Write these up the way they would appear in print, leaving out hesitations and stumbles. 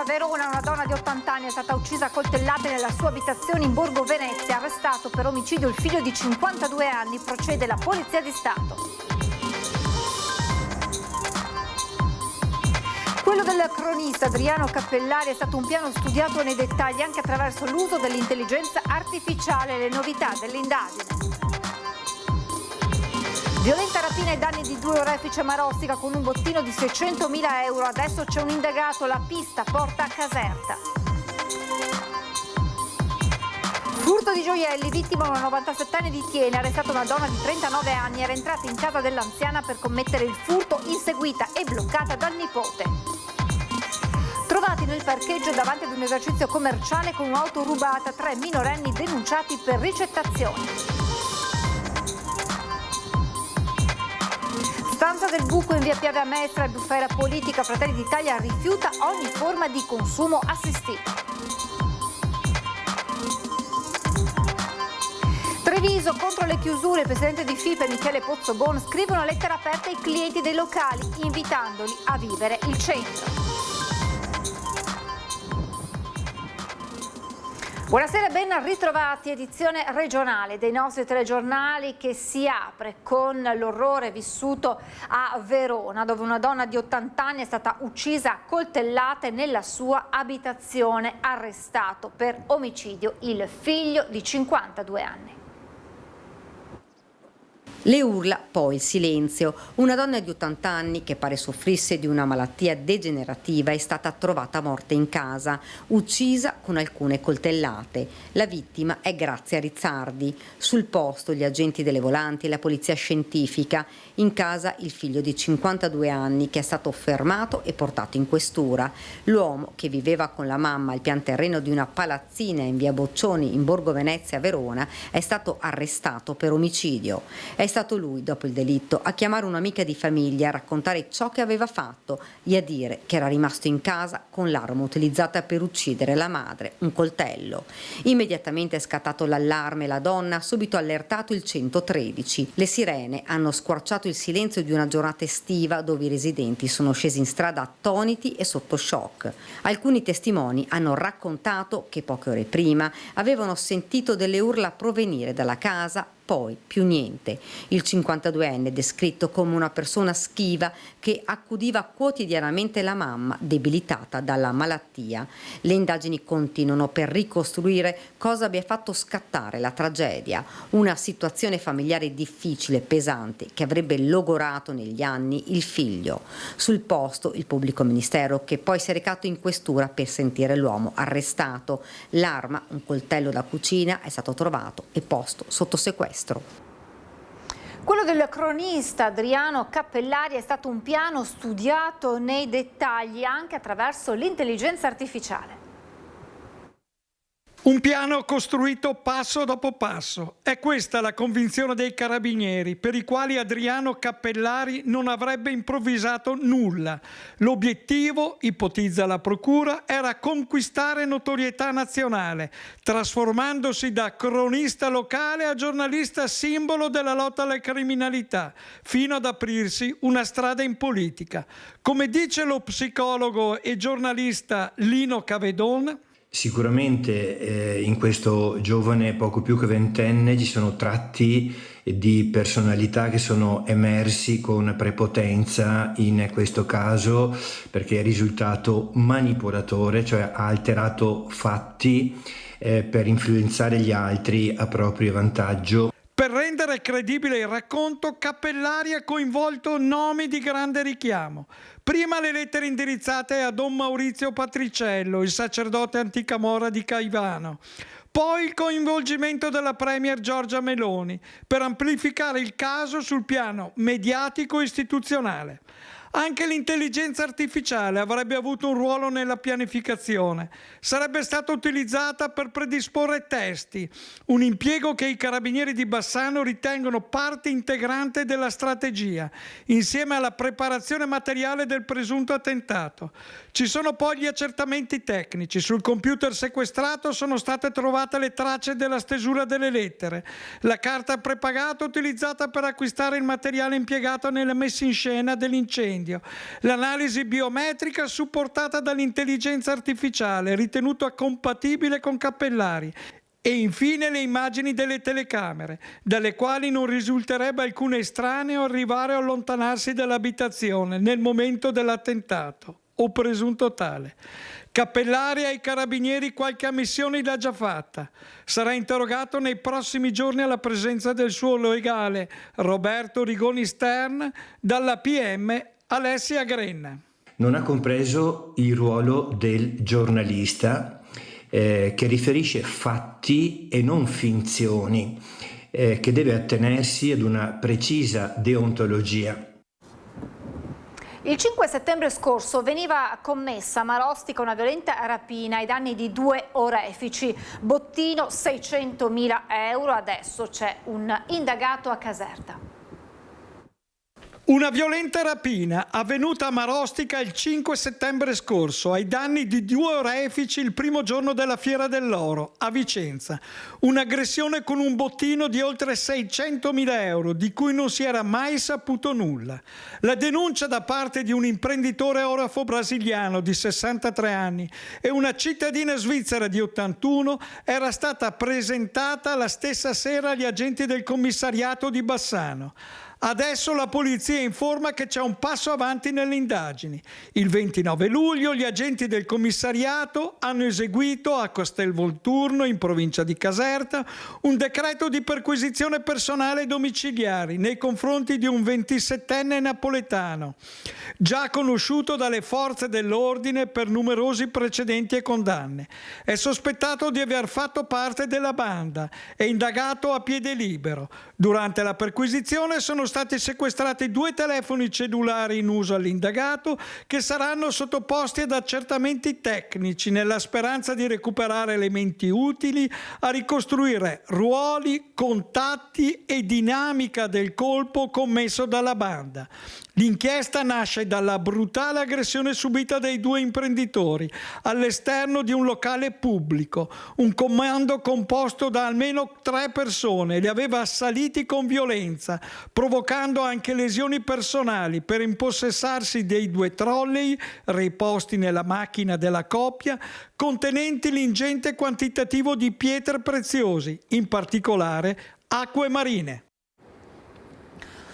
Verona una donna di 80 anni è stata uccisa a coltellate nella sua abitazione in Borgo Venezia. Arrestato per omicidio il figlio di 52 anni, procede la Polizia di Stato. Quello del cronista Adriano Cappellari è stato un piano studiato nei dettagli anche attraverso l'uso dell'intelligenza artificiale e le novità dell'indagine. Violenta rapina ai danni di 2 orefici a Marostica con un bottino di 600.000 euro. Adesso c'è un indagato, la pista porta a Caserta. Furto di gioielli, vittima una 97enne di Thiene, arrestata una donna di 39 anni, era entrata in casa dell'anziana per commettere il furto, inseguita e bloccata dal nipote. Trovati nel parcheggio davanti ad un esercizio commerciale con un'auto rubata, 3 minorenni denunciati per ricettazione. Stanza del buco in via Piave a Mestre, bufera politica, Fratelli d'Italia rifiuta ogni forma di consumo assistito. Treviso contro le chiusure, il presidente di FIPE Michele Pozzobon scrive una lettera aperta ai clienti dei locali invitandoli a vivere il centro. Buonasera e ben ritrovati, edizione regionale dei nostri telegiornali che si apre con l'orrore vissuto a Verona, dove una donna di 80 anni è stata uccisa a coltellate nella sua abitazione, arrestato per omicidio il figlio di 52 anni. Le urla, poi il silenzio. Una donna di 80 anni che pare soffrisse di una malattia degenerativa è stata trovata morta in casa, uccisa con alcune coltellate. La vittima è Grazia Rizzardi. Sul posto gli agenti delle volanti e la polizia scientifica. In casa il figlio di 52 anni che è stato fermato e portato in questura. L'uomo, che viveva con la mamma al pian terreno di una palazzina in via Boccioni in Borgo Venezia a Verona, è stato arrestato per omicidio. È stato lui, dopo il delitto, a chiamare un'amica di famiglia a raccontare ciò che aveva fatto e a dire che era rimasto in casa con l'arma utilizzata per uccidere la madre, un coltello. Immediatamente è scattato l'allarme e la donna ha subito allertato il 113. Le sirene hanno squarciato il silenzio di una giornata estiva dove i residenti sono scesi in strada attoniti e sotto shock. Alcuni testimoni hanno raccontato che poche ore prima avevano sentito delle urla provenire dalla casa, poi più niente. Il 52enne è descritto come una persona schiva che accudiva quotidianamente la mamma, debilitata dalla malattia. Le indagini continuano per ricostruire cosa abbia fatto scattare la tragedia. Una situazione familiare difficile, pesante, che avrebbe logorato negli anni il figlio. Sul posto il pubblico ministero, che poi si è recato in questura per sentire l'uomo arrestato. L'arma, un coltello da cucina, è stato trovato e posto sotto sequestro. Quello del cronista Adriano Cappellari è stato un piano studiato nei dettagli anche attraverso l'intelligenza artificiale. Un piano costruito passo dopo passo. È questa la convinzione dei carabinieri, per i quali Adriano Cappellari non avrebbe improvvisato nulla. L'obiettivo, ipotizza la procura, era conquistare notorietà nazionale, trasformandosi da cronista locale a giornalista simbolo della lotta alla criminalità, fino ad aprirsi una strada in politica. Come dice lo psicologo e giornalista Lino Cavedon, sicuramente in questo giovane poco più che ventenne ci sono tratti di personalità che sono emersi con prepotenza in questo caso, perché è risultato manipolatore, cioè ha alterato fatti per influenzare gli altri a proprio vantaggio. Per rendere credibile il racconto, Cappellari ha coinvolto nomi di grande richiamo. Prima le lettere indirizzate a Don Maurizio Patriciello, il sacerdote anticamorra di Caivano. Poi il coinvolgimento della premier Giorgia Meloni per amplificare il caso sul piano mediatico e istituzionale. Anche l'intelligenza artificiale avrebbe avuto un ruolo nella pianificazione. Sarebbe stata utilizzata per predisporre testi, un impiego che i carabinieri di Bassano ritengono parte integrante della strategia, insieme alla preparazione materiale del presunto attentato. Ci sono poi gli accertamenti tecnici. Sul computer sequestrato sono state trovate le tracce della stesura delle lettere, la carta prepagata utilizzata per acquistare il materiale impiegato nella messa in scena dell'incendio, dell'incendio, l'analisi biometrica supportata dall'intelligenza artificiale ritenuta compatibile con Cappellari e infine le immagini delle telecamere, dalle quali non risulterebbe alcun estraneo arrivare o allontanarsi dall'abitazione nel momento dell'attentato o presunto tale. Cappellari ai carabinieri qualche ammissione l'ha già fatta. Sarà interrogato nei prossimi giorni alla presenza del suo legale Roberto Rigoni Stern, dalla PM Alessia Grenna. Non ha compreso il ruolo del giornalista che riferisce fatti e non finzioni, che deve attenersi ad una precisa deontologia. Il 5 settembre scorso veniva commessa a Marostica una violenta rapina ai danni di 2 orefici, bottino 600.000 euro, adesso c'è un indagato a Caserta. Una violenta rapina avvenuta a Marostica il 5 settembre scorso ai danni di 2 orefici il primo giorno della Fiera dell'Oro a Vicenza. Un'aggressione con un bottino di oltre 600.000 euro di cui non si era mai saputo nulla. La denuncia da parte di un imprenditore orafo brasiliano di 63 anni e una cittadina svizzera di 81 era stata presentata la stessa sera agli agenti del commissariato di Bassano. Adesso la polizia informa che c'è un passo avanti nelle indagini. Il 29 luglio gli agenti del commissariato hanno eseguito a Castelvolturno, in provincia di Caserta, un decreto di perquisizione personale domiciliari nei confronti di un 27enne napoletano, già conosciuto dalle forze dell'ordine per numerosi precedenti e condanne. È sospettato di aver fatto parte della banda e indagato a piede libero. Durante la perquisizione sono stati sequestrati 2 telefoni cellulari in uso all'indagato che saranno sottoposti ad accertamenti tecnici nella speranza di recuperare elementi utili a ricostruire ruoli, contatti e dinamica del colpo commesso dalla banda. L'inchiesta nasce dalla brutale aggressione subita dai 2 imprenditori all'esterno di un locale pubblico. Un comando composto da almeno 3 persone li aveva assaliti con violenza, provocando anche lesioni personali per impossessarsi dei 2 trolley riposti nella macchina della coppia, contenenti l'ingente quantitativo di pietre preziosi, in particolare acque marine.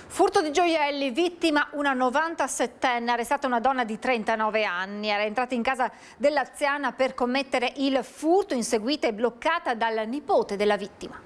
Furto di gioielli, vittima una 97enne, arrestata una donna di 39 anni. Era entrata in casa dell'anziana per commettere il furto, inseguita e bloccata dal nipote della vittima.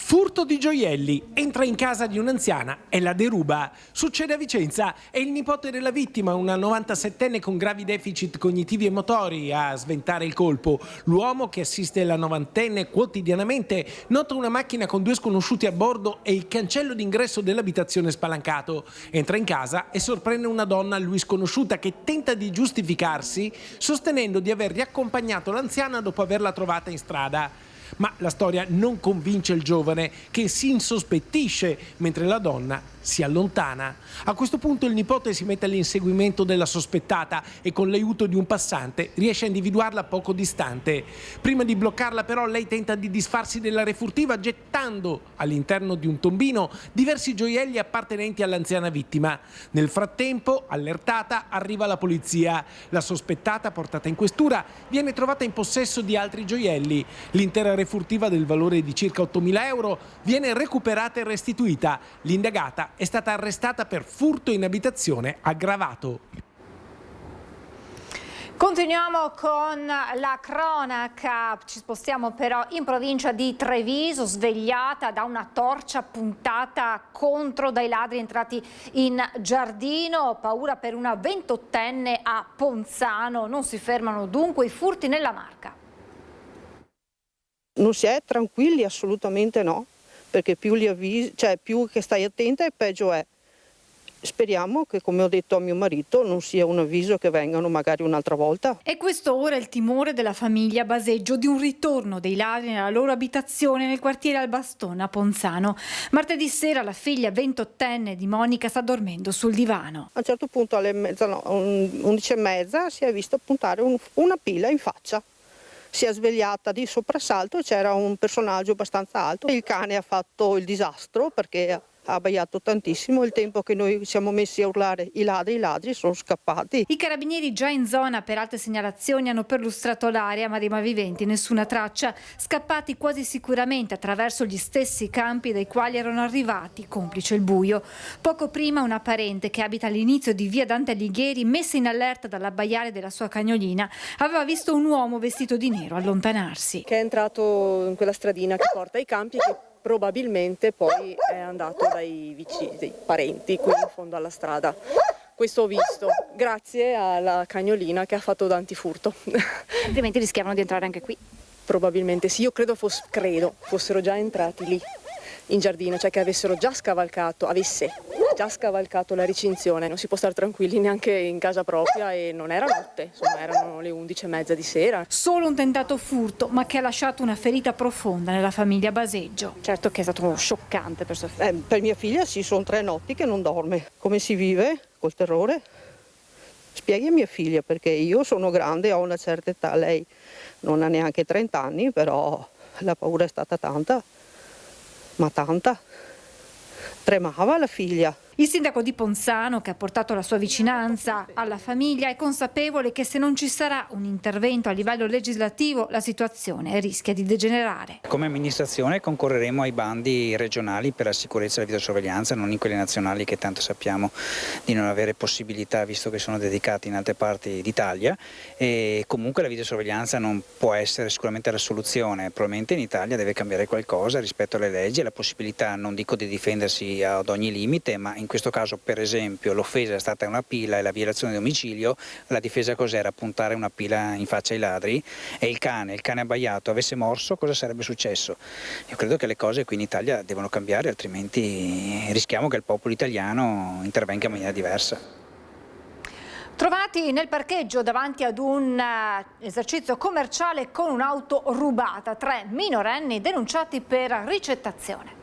Furto di gioielli, entra in casa di un'anziana e la deruba. Succede a Vicenza, è il nipote della vittima, una 97enne con gravi deficit cognitivi e motori, a sventare il colpo. L'uomo che assiste la 90enne quotidianamente nota una macchina con 2 sconosciuti a bordo e il cancello d'ingresso dell'abitazione spalancato. Entra in casa e sorprende una donna a lui sconosciuta che tenta di giustificarsi sostenendo di aver riaccompagnato l'anziana dopo averla trovata in strada. Ma la storia non convince il giovane, che si insospettisce mentre la donna si allontana. A questo punto il nipote si mette all'inseguimento della sospettata e con l'aiuto di un passante riesce a individuarla poco distante. Prima di bloccarla però lei tenta di disfarsi della refurtiva gettando all'interno di un tombino diversi gioielli appartenenti all'anziana vittima. Nel frattempo, allertata, arriva la polizia. La sospettata, portata in questura, viene trovata in possesso di altri gioielli. L'intera refurtiva del valore di circa 8.000 euro viene recuperata e restituita. L'indagata è stata arrestata per furto in abitazione aggravato. Continuiamo con la cronaca, ci spostiamo però in provincia di Treviso, svegliata da una torcia puntata contro dai ladri entrati in giardino, paura per una 28enne a Ponzano, non si fermano dunque i furti nella Marca. Non si è tranquilli, assolutamente no, perché più li avvisi, cioè più che stai attenta e peggio è. Speriamo che, come ho detto a mio marito, non sia un avviso che vengano magari un'altra volta. E questo ora è il timore della famiglia Baseggio di un ritorno dei ladri nella loro abitazione nel quartiere Albastona a Ponzano. Martedì sera la figlia 28enne di Monica sta dormendo sul divano. A un certo punto alle 11:30 si è visto puntare una pila in faccia. Si è svegliata di soprassalto e c'era un personaggio abbastanza alto. Il cane ha fatto il disastro perché ha abbaiato tantissimo. Il tempo che noi siamo messi a urlare i ladri sono scappati. I carabinieri già in zona per altre segnalazioni hanno perlustrato l'area, ma dei malviventi nessuna traccia, scappati quasi sicuramente attraverso gli stessi campi dai quali erano arrivati, complice il buio. Poco prima una parente che abita all'inizio di via Dante Alighieri, messa in allerta dall'abbaiare della sua cagnolina, aveva visto un uomo vestito di nero allontanarsi. Che è entrato in quella stradina che porta ai campi, che probabilmente poi è andato dai vicini, dei parenti qui in fondo alla strada. Questo ho visto, grazie alla cagnolina che ha fatto da antifurto. Altrimenti rischiavano di entrare anche qui. Probabilmente sì, io credo fossero già entrati lì in giardino, cioè che avesse già scavalcato la recinzione. Non si può stare tranquilli neanche in casa propria, e non era notte, insomma erano le 11:30 di sera. Solo un tentato furto, ma che ha lasciato una ferita profonda nella famiglia Baseggio. Certo che è stato scioccante per sua figlia. Per mia figlia sì, sono 3 notti che non dorme. Come si vive? Col terrore? Spieghi a mia figlia, perché io sono grande, ho una certa età, lei non ha neanche 30 anni, però la paura è stata tanta, ma tanta. Tremava la figlia. Il sindaco di Ponzano, che ha portato la sua vicinanza alla famiglia, è consapevole che se non ci sarà un intervento a livello legislativo la situazione rischia di degenerare. Come amministrazione concorreremo ai bandi regionali per la sicurezza e la videosorveglianza, non in quelli nazionali che tanto sappiamo di non avere possibilità, visto che sono dedicati in altre parti d'Italia, e comunque la videosorveglianza non può essere sicuramente la soluzione. Probabilmente in Italia deve cambiare qualcosa rispetto alle leggi e la possibilità, non dico di difendersi ad ogni limite, ma in questo caso per esempio l'offesa è stata una pila e la violazione di domicilio, la difesa cos'era? Puntare una pila in faccia ai ladri, e il cane abbaiato avesse morso, cosa sarebbe successo? Io credo che le cose qui in Italia devono cambiare, altrimenti rischiamo che il popolo italiano intervenga in maniera diversa. Trovati nel parcheggio davanti ad un esercizio commerciale con un'auto rubata, 3 minorenni denunciati per ricettazione.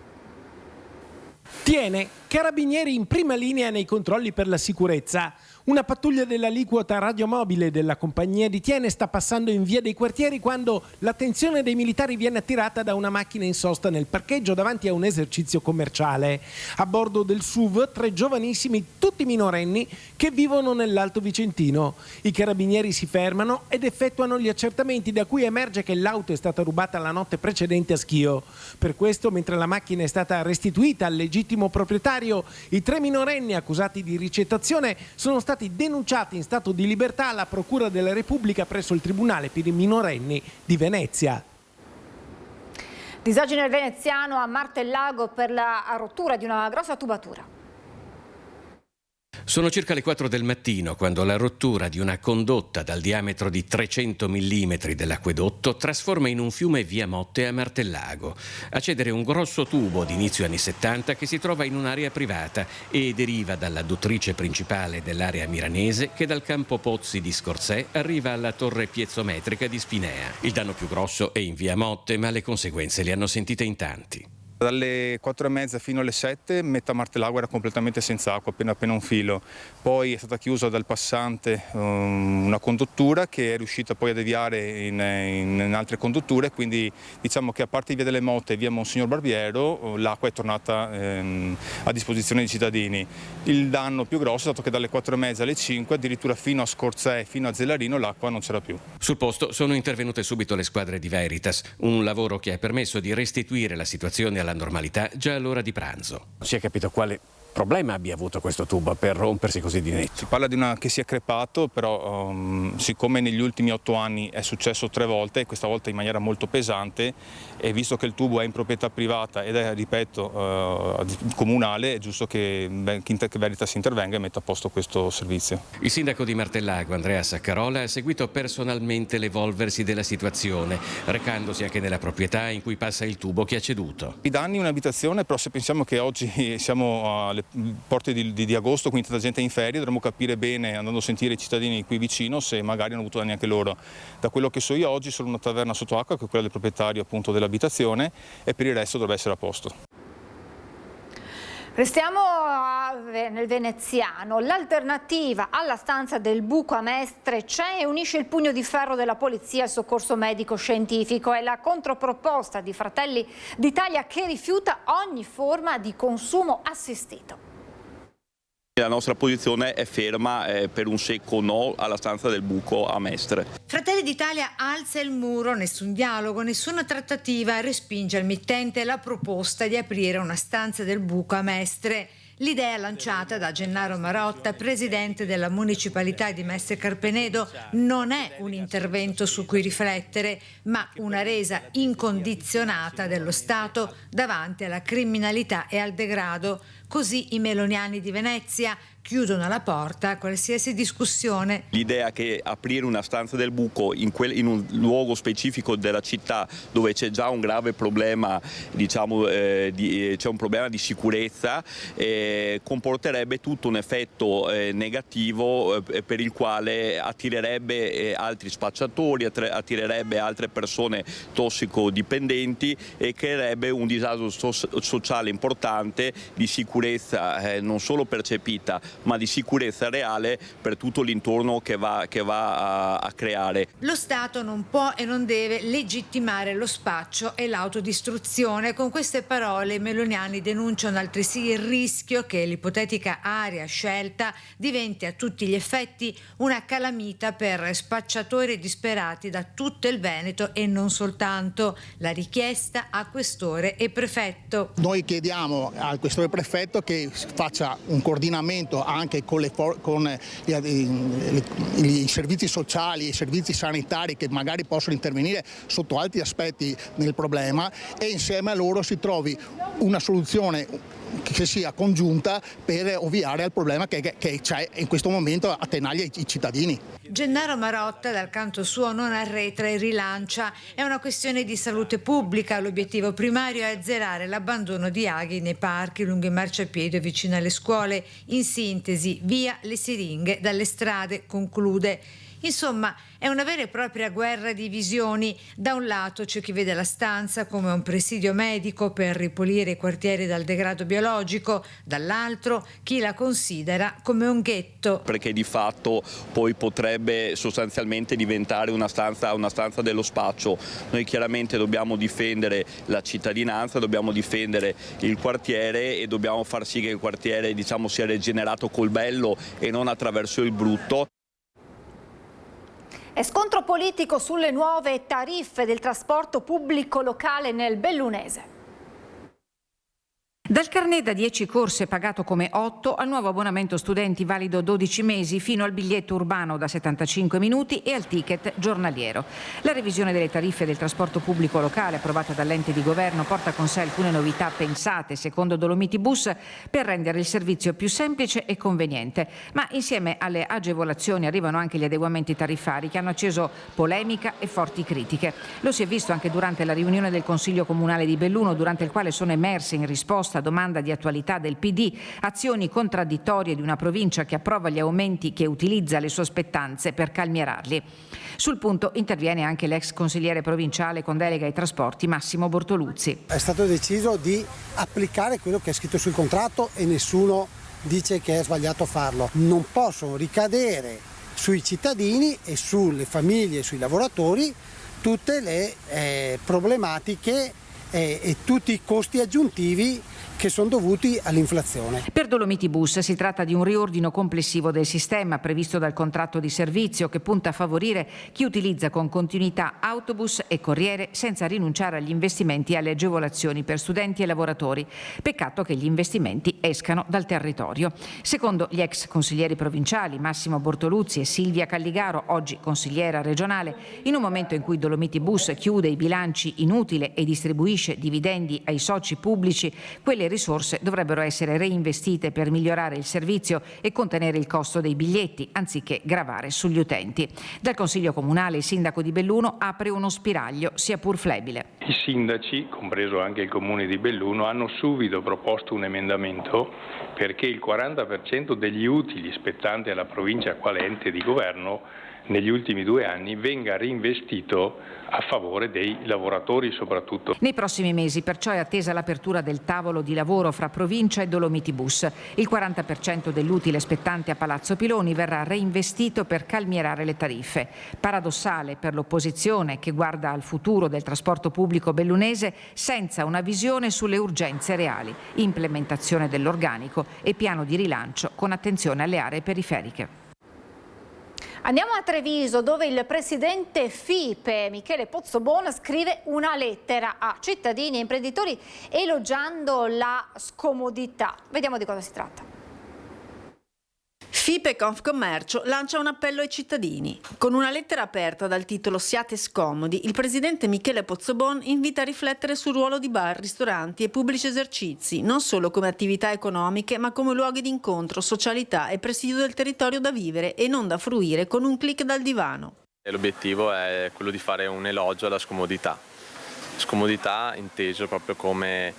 Tiene, carabinieri in prima linea nei controlli per la sicurezza. Una pattuglia dell'aliquota radiomobile della compagnia di Tiene sta passando in via dei Quartieri quando l'attenzione dei militari viene attirata da una macchina in sosta nel parcheggio davanti a un esercizio commerciale. A bordo del SUV 3 giovanissimi, tutti minorenni, che vivono nell'Alto Vicentino. I carabinieri si fermano ed effettuano gli accertamenti, da cui emerge che l'auto è stata rubata la notte precedente a Schio. Per questo, mentre la macchina è stata restituita al legittimo proprietario, i 3 minorenni accusati di ricettazione sono stati denunciati in stato di libertà alla Procura della Repubblica presso il Tribunale per i minorenni di Venezia. Disagio nel veneziano a Martellago per la rottura di una grossa tubatura. Sono circa le 4 del mattino quando la rottura di una condotta dal diametro di 300 mm dell'acquedotto trasforma in un fiume via Motte a Martellago. A cedere un grosso tubo di inizio anni 70 che si trova in un'area privata e deriva dall'adduttrice principale dell'area milanese, che dal campo Pozzi di Scorzè arriva alla torre piezometrica di Spinea. Il danno più grosso è in via Motte, ma le conseguenze le hanno sentite in tanti. Dalle 4:30 fino alle 7 metà Martellago era completamente senza acqua, appena un filo. Poi è stata chiusa dal passante una conduttura che è riuscita poi a deviare in altre condutture, quindi diciamo che a parte via delle Motte e via Monsignor Barbiero l'acqua è tornata a disposizione dei cittadini. Il danno più grosso è stato che dalle 4:30 alle 5, addirittura fino a Scorzè, fino a Zellarino, l'acqua non c'era più. Sul posto sono intervenute subito le squadre di Veritas, un lavoro che ha permesso di restituire la situazione alla normalità già all'ora di pranzo. Non si è capito quale problema abbia avuto questo tubo per rompersi così di netto. Si parla di una che si è crepato, però siccome negli ultimi 8 anni è successo 3 volte, e questa volta in maniera molto pesante, e visto che il tubo è in proprietà privata ed è, ripeto, comunale, è giusto che Veritas intervenga e metta a posto questo servizio. Il sindaco di Martellago, Andrea Saccarola, ha seguito personalmente l'evolversi della situazione, recandosi anche nella proprietà in cui passa il tubo che ha ceduto. I danni in un'abitazione, però se pensiamo che oggi siamo alle porte di agosto, quindi tanta gente è in ferie, dovremmo capire bene, andando a sentire i cittadini qui vicino, se magari hanno avuto danni anche loro. Da quello che so io oggi solo una taverna sotto acqua, che è quella del proprietario appunto dell'abitazione, e per il resto dovrebbe essere a posto. Restiamo nel veneziano. L'alternativa alla stanza del buco a Mestre c'è e unisce il pugno di ferro della polizia al soccorso medico-scientifico. È la controproposta di Fratelli d'Italia che rifiuta ogni forma di consumo assistito. La nostra posizione è ferma per un secco no alla stanza del buco a Mestre. Fratelli d'Italia alza il muro, nessun dialogo, nessuna trattativa, respinge al mittente la proposta di aprire una stanza del buco a Mestre. L'idea lanciata da Gennaro Marotta, presidente della municipalità di Mestre Carpenedo, non è un intervento su cui riflettere, ma una resa incondizionata dello Stato davanti alla criminalità e al degrado. Così i meloniani di Venezia chiudono la porta a qualsiasi discussione. L'idea che aprire una stanza del buco in un luogo specifico della città dove c'è già un grave problema, diciamo, c'è un problema di sicurezza, comporterebbe tutto un effetto negativo per il quale attirerebbe altri spacciatori, attirerebbe altre persone tossicodipendenti e creerebbe un disagio sociale importante di sicurezza non solo percepita ma di sicurezza reale per tutto l'intorno che va a creare. Lo Stato non può e non deve legittimare lo spaccio e l'autodistruzione. Con queste parole i meloniani denunciano altresì il rischio che l'ipotetica area scelta diventi a tutti gli effetti una calamita per spacciatori disperati da tutto il Veneto e non soltanto. La richiesta a questore e prefetto. Noi chiediamo al questore prefetto che faccia un coordinamento anche con i servizi sociali e i servizi sanitari che magari possono intervenire sotto altri aspetti nel problema e insieme a loro si trovi una soluzione che sia congiunta per ovviare al problema che c'è in questo momento attenaglia i cittadini. Gennaro Marotta dal canto suo non arretra e rilancia. È una questione di salute pubblica. L'obiettivo primario è azzerare l'abbandono di aghi nei parchi, lungo i marciapiedi o vicino alle scuole. In sintesi, via le siringhe dalle strade, conclude. Insomma, è una vera e propria guerra di visioni. Da un lato c'è chi vede la stanza come un presidio medico per ripulire i quartieri dal degrado biologico, dall'altro chi la considera come un ghetto. Perché di fatto poi potrebbe sostanzialmente diventare una stanza dello spaccio. Noi chiaramente dobbiamo difendere la cittadinanza, dobbiamo difendere il quartiere e dobbiamo far sì che il quartiere, diciamo, sia rigenerato col bello e non attraverso il brutto. E scontro politico sulle nuove tariffe del trasporto pubblico locale nel Bellunese. Dal carnet da 10 corse pagato come 8 al nuovo abbonamento studenti valido 12 mesi fino al biglietto urbano da 75 minuti e al ticket giornaliero. La revisione delle tariffe del trasporto pubblico locale approvata dall'ente di governo porta con sé alcune novità pensate, secondo Dolomiti Bus, per rendere il servizio più semplice e conveniente. Ma insieme alle agevolazioni arrivano anche gli adeguamenti tariffari che hanno acceso polemica e forti critiche. Lo si è visto anche durante la riunione del Consiglio Comunale di Belluno, durante il quale sono emerse in risposta a domanda di attualità del PD azioni contraddittorie di una provincia che approva gli aumenti che utilizza le sue spettanze per calmierarli. Sul punto interviene anche l'ex consigliere provinciale con delega ai trasporti Massimo Bortoluzzi. È stato deciso di applicare quello che è scritto sul contratto e nessuno dice che è sbagliato farlo. Non possono ricadere sui cittadini e sulle famiglie e sui lavoratori tutte le problematiche e tutti i costi aggiuntivi che sono dovuti all'inflazione. Per Dolomiti Bus si tratta di un riordino complessivo del sistema previsto dal contratto di servizio che punta a favorire chi utilizza con continuità autobus e corriere senza rinunciare agli investimenti e alle agevolazioni per studenti e lavoratori. Peccato che gli investimenti escano dal territorio. Secondo gli ex consiglieri provinciali Massimo Bortoluzzi e Silvia Calligaro, oggi consigliera regionale, in un momento in cui Dolomiti Bus chiude i bilanci inutile e distribuisce dividendi ai soci pubblici, quelle risorse dovrebbero essere reinvestite per migliorare il servizio e contenere il costo dei biglietti, anziché gravare sugli utenti. Dal Consiglio Comunale il sindaco di Belluno apre uno spiraglio, sia pur flebile. I sindaci, compreso anche il Comune di Belluno, hanno subito proposto un emendamento perché il 40% degli utili spettanti alla provincia quale ente di governo negli ultimi 2 anni venga reinvestito a favore dei lavoratori soprattutto. Nei prossimi mesi perciò è attesa l'apertura del tavolo di lavoro fra Provincia e Dolomiti Bus. Il 40% dell'utile spettante a Palazzo Piloni verrà reinvestito per calmierare le tariffe. Paradossale per l'opposizione che guarda al futuro del trasporto pubblico bellunese senza una visione sulle urgenze reali, implementazione dell'organico e piano di rilancio con attenzione alle aree periferiche. Andiamo a Treviso, dove il presidente FIPE, Michele Pozzobon, scrive una lettera a cittadini e imprenditori elogiando la scomodità. Vediamo di cosa si tratta. FIPE Confcommercio lancia un appello ai cittadini. Con una lettera aperta dal titolo Siate scomodi, il presidente Michele Pozzobon invita a riflettere sul ruolo di bar, ristoranti e pubblici esercizi, non solo come attività economiche, ma come luoghi di incontro, socialità e presidio del territorio da vivere e non da fruire con un clic dal divano. L'obiettivo è quello di fare un elogio alla scomodità. Scomodità inteso proprio come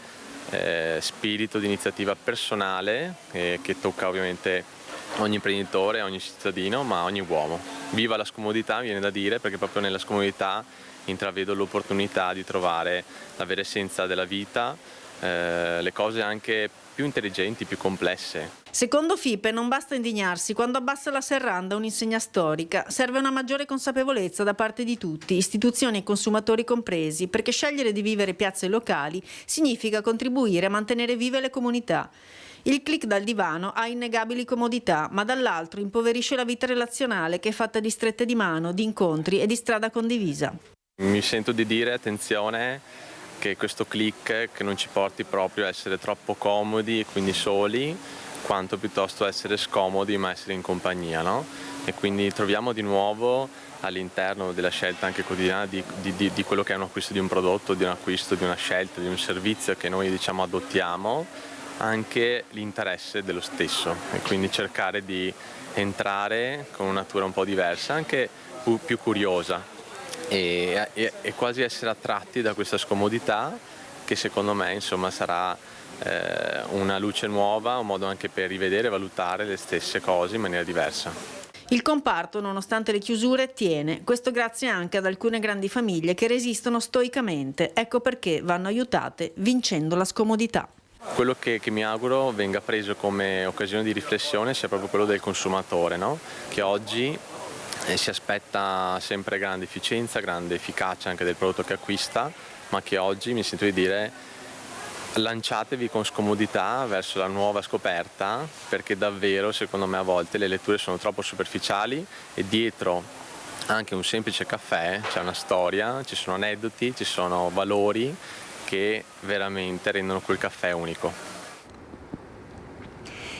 spirito di iniziativa personale che tocca ovviamente ogni imprenditore, ogni cittadino, ma ogni uomo. Viva la scomodità, viene da dire, perché proprio nella scomodità intravedo l'opportunità di trovare la vera essenza della vita, le cose anche più intelligenti, più complesse. Secondo FIPE non basta indignarsi quando abbassa la serranda un'insegna storica, serve una maggiore consapevolezza da parte di tutti, istituzioni e consumatori compresi, perché scegliere di vivere piazze locali significa contribuire a mantenere vive le comunità. Il click dal divano ha innegabili comodità, ma dall'altro impoverisce la vita relazionale che è fatta di strette di mano, di incontri e di strada condivisa. Mi sento di dire attenzione che questo click che non ci porti proprio a essere troppo comodi e quindi soli, quanto piuttosto essere scomodi ma essere in compagnia, no? E quindi troviamo di nuovo all'interno della scelta anche quotidiana di quello che è un acquisto di un prodotto, di un acquisto, di una scelta, di un servizio che noi diciamo adottiamo, anche l'interesse dello stesso e quindi cercare di entrare con una natura un po' diversa, anche più curiosa e quasi essere attratti da questa scomodità che secondo me insomma sarà una luce nuova, un modo anche per rivedere e valutare le stesse cose in maniera diversa. Il comparto, nonostante le chiusure, tiene, questo grazie anche ad alcune grandi famiglie che resistono stoicamente, ecco perché vanno aiutate vincendo la scomodità. Quello che mi auguro venga preso come occasione di riflessione sia proprio quello del consumatore, no? Che oggi si aspetta sempre grande efficienza, grande efficacia anche del prodotto che acquista, ma che oggi mi sento di dire lanciatevi con scomodità verso la nuova scoperta, perché davvero secondo me a volte le letture sono troppo superficiali e dietro anche un semplice caffè c'è una storia, ci sono aneddoti, ci sono valori che veramente rendono quel caffè unico.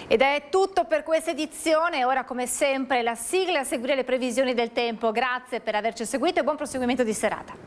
Ed è tutto per questa edizione, ora come sempre la sigla, a seguire le previsioni del tempo. Grazie per averci seguito e buon proseguimento di serata.